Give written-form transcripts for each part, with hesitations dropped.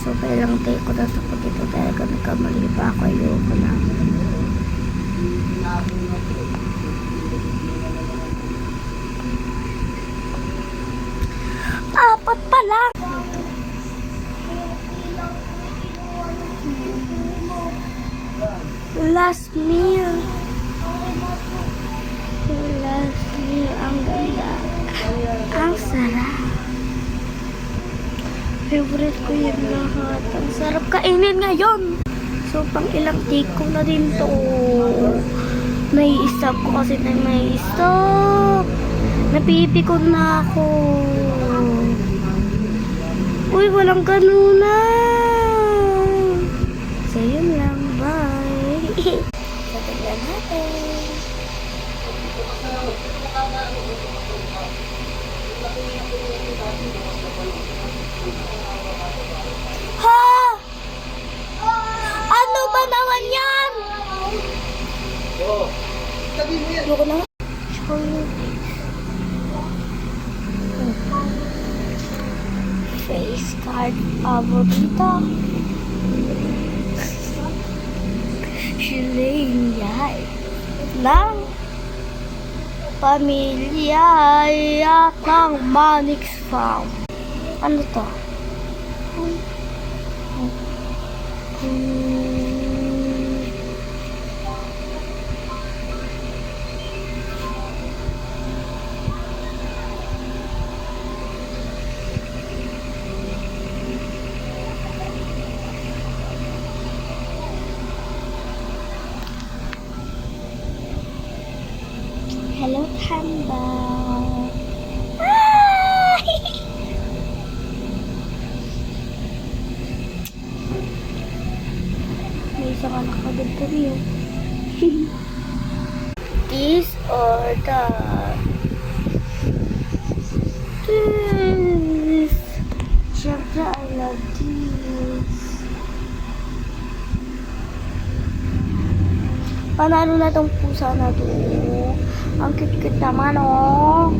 So, kailang take ko na ako dito talaga nagkamali pa ako. Ayoko na. Apat pa lang! Last meal. Last meal. Ang ganda. Ang sarap. Favorite ko yun lahat. Ang sarap kainin ngayon. So, pang ilang take ko na din to. May stop ko kasi na may stop. Napipikon na ako. Uy, walang kanuna. So, yun lang. Bye. So, tignan natin. Ha? Ano ba naman yan? Ayoko na. Show you face card paborito. Shilingay ng pamilya ng Manix Farm. Ano to? Hello, Panda. May isang anak ka din kami yun. This or that. This. Siyempre, I love this. Panalo na tong pusa na to. Ang cute-cute naman, oh.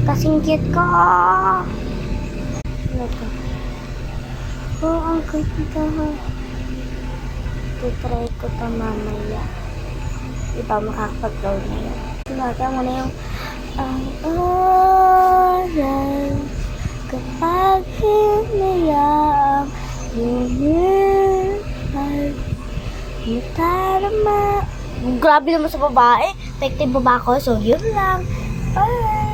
Kasing cute ko. Ano to? Oh, ang cute ka, ha. Try ko ito mamaya. Iba makakapag-load na yun. Tumaga mo na yung ang oras kapag hinayang lumipad. Mutarama. Grabe naman sa babae. Effective ba ako? So, yun lang. Bye!